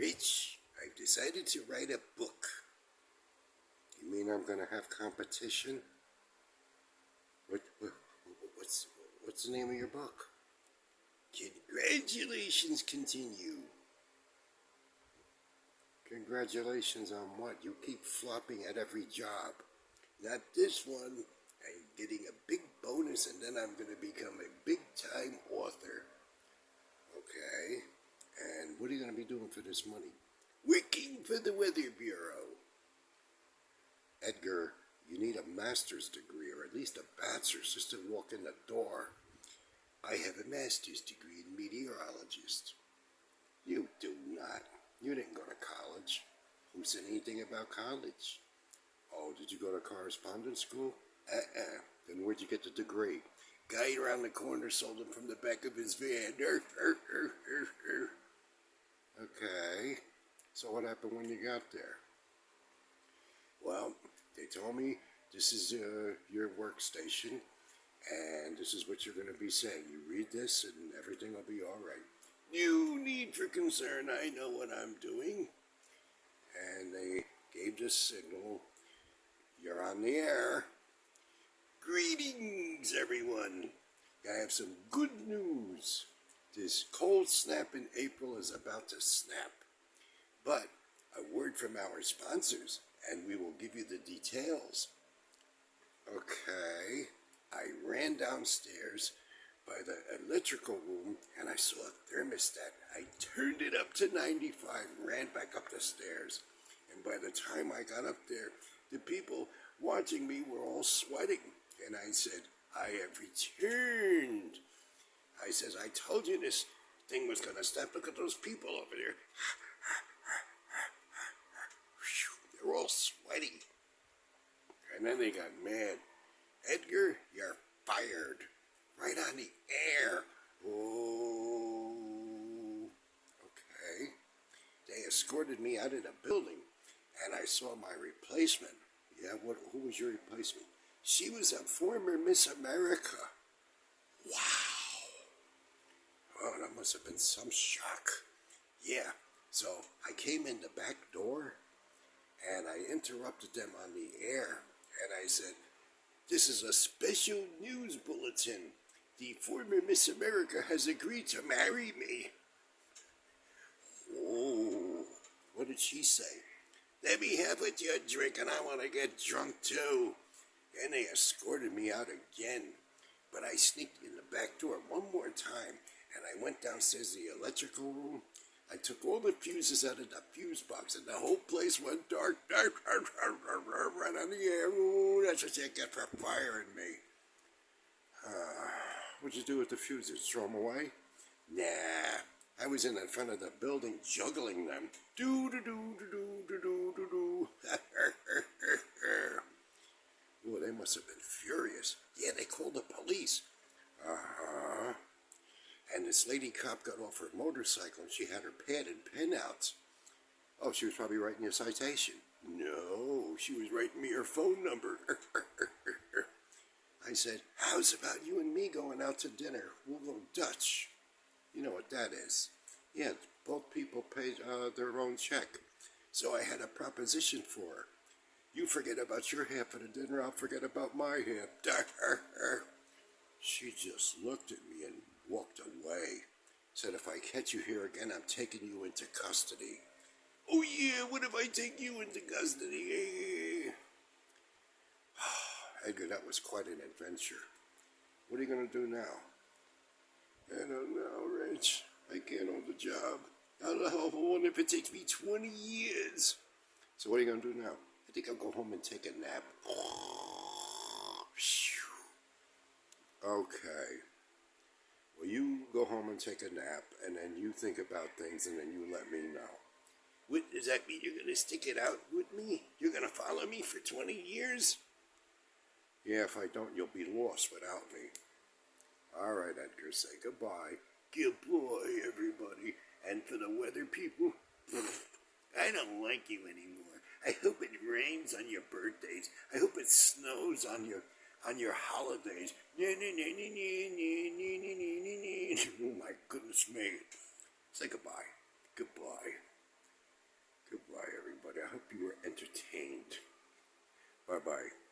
Rich, I've decided to write a book. You mean I'm gonna have competition? What's the name of your book? Congratulations continue. Congratulations on what? You keep flopping at every job. Not this one. I'm getting a big bonus and then I'm gonna become a big-time author. Okay. And what are you gonna be doing for this money? Working for the Weather Bureau. Edgar, you need a master's degree or at least a bachelor's just to walk in the door. I have a master's degree in meteorologist. You do not. You didn't go to college. Who said anything about college? Oh, did you go to correspondence school? Then where'd you get the degree? Guy around the corner sold him from the back of his van. Okay. So what happened when you got there? Well, they told me this is your workstation, and this is what you're going to be saying. You read this, and everything will be all right. No need for concern. I know what I'm doing. And they gave this signal. You're on the air. Greetings, everyone. I have some good news. This cold snap in April is about to snap. But a word from our sponsors, and we will give you the details. Okay. I ran downstairs by the electrical room, and I saw a thermostat. I turned it up to 95, ran back up the stairs. And by the time I got up there, the people watching me were all sweating. And I said, I have returned. I says, I told you this thing was going to stop. Look at those people over there. They're all sweaty. And then they got mad. Edgar, you're fired. Right on the air. Oh. Okay. They escorted me out of the building, and I saw my replacement. Yeah, who was your replacement? She was a former Miss America. Wow. Oh, that must have been some shock. Yeah. So I came in the back door, and I interrupted them on the air, and I said, this is a special news bulletin. The former Miss America has agreed to marry me. Oh, what did she say? Let me have what you're drinking. I want to get drunk too. And they escorted me out again. But I sneaked in the back door one more time, and I went downstairs to the electrical room. I took all the fuses out of the fuse box, and the whole place went dark. Right on the air. Ooh, that's what you get for firing me. What'd you do with the fuses? Throw them away? Nah. I was in the front of the building juggling them. Do-do-do-do-do-do-do-do. Oh, they must have been furious. Yeah, they called the police. Uh-huh. And this lady cop got off her motorcycle and she had her pad and pen out. Oh, she was probably writing you a citation. No, she was writing me her phone number. I said, how's about you and me going out to dinner? We'll go Dutch. You know what that is. Yeah, both people paid their own check. So I had a proposition for her. You forget about your half of the dinner, I'll forget about my half. She just looked at me and walked away. Said, if I catch you here again, I'm taking you into custody. Oh yeah, what if I take you into custody? Edgar, that was quite an adventure. What are you going to do now? I don't know, Rich. I can't hold the job. I don't know. I wonder if it takes me 20 years. So what are you going to do now? I think I'll go home and take a nap. Okay. Well, you go home and take a nap, and then you think about things, and then you let me know. What, does that mean you're going to stick it out with me? You're going to follow me for 20 years? Yeah, if I don't, you'll be lost without me. All right, Edgar, say goodbye. Goodbye, everybody. And for the weather people, I don't like you anymore. I hope it rains on your birthdays. I hope it snows on your holidays. Oh, my goodness me. Say goodbye. Goodbye. entertained. Bye bye.